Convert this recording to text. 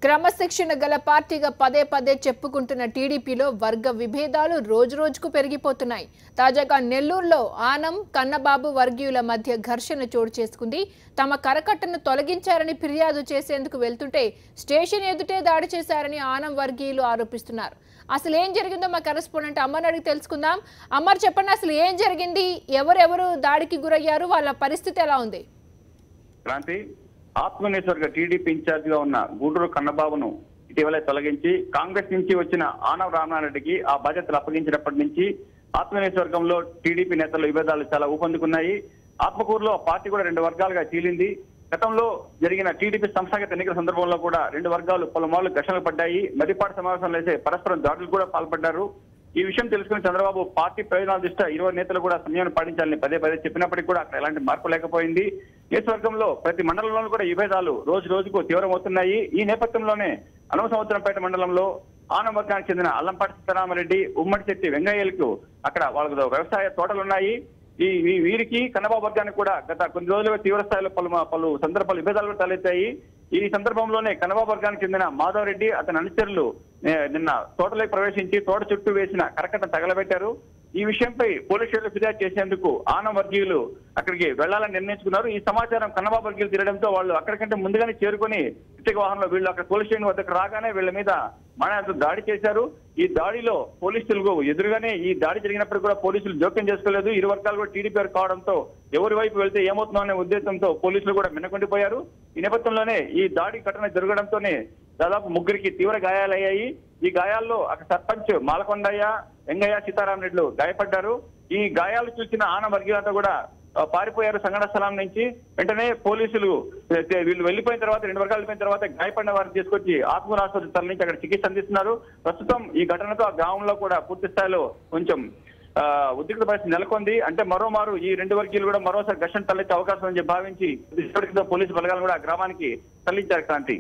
క్రమశిక్షణ గల పార్టీగా పదే పదే చెప్పుకుంటున్న టీడీపీలో వర్గ విభేదాలు రోజురోజుకు పెరిగిపోతున్నాయి. తాజాగా నెల్లూరులో ఆనం కన్నబాబు వర్గీయుల మధ్య ఘర్షణ చోటు చేసుకుంది. తమ కరకట్టను తొలగించారని ఫిర్యాదు చేసేందుకు వెళ్తుంటే స్టేషన్ ఎదుటే దాడి చేశారని ఆనం వర్గీయులు ఆరోపిస్తున్నారు. అసలు ఏం జరిగిందో మా కరెస్పాండెంట్ అమర్ అడిగి తెలుసుకుందాం. అమర్, చెప్పండి, అసలు ఏం జరిగింది? ఎవరెవరు దాడికి గురయ్యారు? వాళ్ళ పరిస్థితి ఎలా ఉంది? క్రాంతి, ఆత్మనిర్భర్ టీడీపీ ఇన్ఛార్జ్ గా ఉన్న గూడూరు కన్నబాబును ఇటీవలే తొలగించి కాంగ్రెస్ నుంచి వచ్చిన ఆనవ రామనారెడ్డికి ఆ బాధ్యతలు అప్పగించినప్పటి నుంచి ఆత్మనిర్భర్గంలో టీడీపీ నేతల విభేదాలు చాలా ఊపందుకున్నాయి. ఆత్మకూరులో పార్టీ కూడా రెండు వర్గాలుగా చీలింది. గతంలో జరిగిన టీడీపీ సంస్థాగత ఎన్నికల సందర్భంలో కూడా రెండు వర్గాలు పలుమార్లు ఘర్షణలు పడ్డాయి. మదిపాటి సమావేశంలో అయితే పరస్పరం దాడులు కూడా పాల్పడ్డారు. ఈ విషయం తెలుసుకున్న చంద్రబాబు పార్టీ ప్రయోజనాల దృష్ట్యా ఇరువురు నేతలు కూడా సమయాన్ని పాటించాలని పదే పదే చెప్పినప్పటికీ కూడా అక్కడ ఎలాంటి మార్పు లేకపోయింది. నియోజకవర్గంలో ప్రతి మండలంలోనూ కూడా విభేదాలు రోజు రోజుకు తీవ్రమవుతున్నాయి. ఈ నేపథ్యంలోనే అనవసంవత్సరంపేట మండలంలో ఆనం వర్గానికి చెందిన అల్లంపాటి సీతారామరెడ్డి, ఉమ్మడి శెట్టి వెంగయ్యలకు అక్కడ వాళ్ళకు వ్యవసాయ తోటలున్నాయి. వీరికి కన్నబాబు వర్గానికి కూడా గత కొన్ని రోజులుగా తీవ్ర స్థాయిలో పలు సందర్భాలు విభేదాలు కూడా తలెత్తాయి. ఈ సందర్భంలోనే కన్నబాబు వర్గానికి చెందిన మాధవరెడ్డి అతని అనుచరులు నిన్న తోటలోకి ప్రవేశించి తోట చుట్టూ వేసిన కరకట్టను తగలబెట్టారు. ఈ విషయంపై పోలీస్ స్టేషన్లో ఫిర్యాదు చేసేందుకు ఆనం వర్గీయులు అక్కడికి వెళ్లాలని నిర్ణయించుకున్నారు. ఈ సమాచారం కన్నబాబు వర్గీయులు తిరగడంతో వాళ్ళు అక్కడికంటే ముందుగానే చేరుకొని ప్రత్యేక వాహనంలో వీళ్ళు అక్కడ పోలీస్ స్టేషన్ వద్దకు రాగానే వీళ్ళ మీద మానవులతో దాడి చేశారు. ఈ దాడిలో పోలీసులకు ఎదురుగానే ఈ దాడి జరిగినప్పుడు కూడా పోలీసులు జోక్యం చేసుకోలేదు. ఇరు వర్గాలు కూడా టీడీపీ కావడంతో ఎవరి వైపు వెళ్తే ఏమవుతుందో అనే ఉద్దేశంతో పోలీసులు కూడా మిన్నకుండిపోయారు. ఈ నేపథ్యంలోనే ఈ దాడి ఘటన జరగడంతోనే దాదాపు ముగ్గురికి తీవ్ర గాయాలయ్యాయి. ఈ గాయాల్లో అక్కడ సర్పంచ్ మాలకొండయ్య, వెంగయ్య, సీతారామరెడ్డిలు గాయపడ్డారు. ఈ గాయాలు చూసిన ఆన వర్గీయులంతా కూడా పారిపోయారు సంఘటన స్థలం నుంచి. వెంటనే పోలీసులు వీళ్ళు వెళ్ళిపోయిన తర్వాత రెండు వర్గాలు వెళ్ళిపోయిన తర్వాత గాయపడిన వారిని తీసుకొచ్చి ఆత్మూరు ఆసుపత్రి తరలించి అక్కడ చికిత్స అందిస్తున్నారు. ప్రస్తుతం ఈ ఘటనతో ఆ గ్రామంలో కూడా పూర్తి స్థాయిలో కొంచెం ఉద్రిక్త పరిస్థితి నెలకొంది. అంటే మరోమారు ఈ రెండు వర్గీయులు కూడా మరోసారి ఘర్షణ తలెత్తే అవకాశం అని భావించి పోలీసు బలగాలను కూడా ఆ గ్రామానికి తరలించారు. క్రాంతి.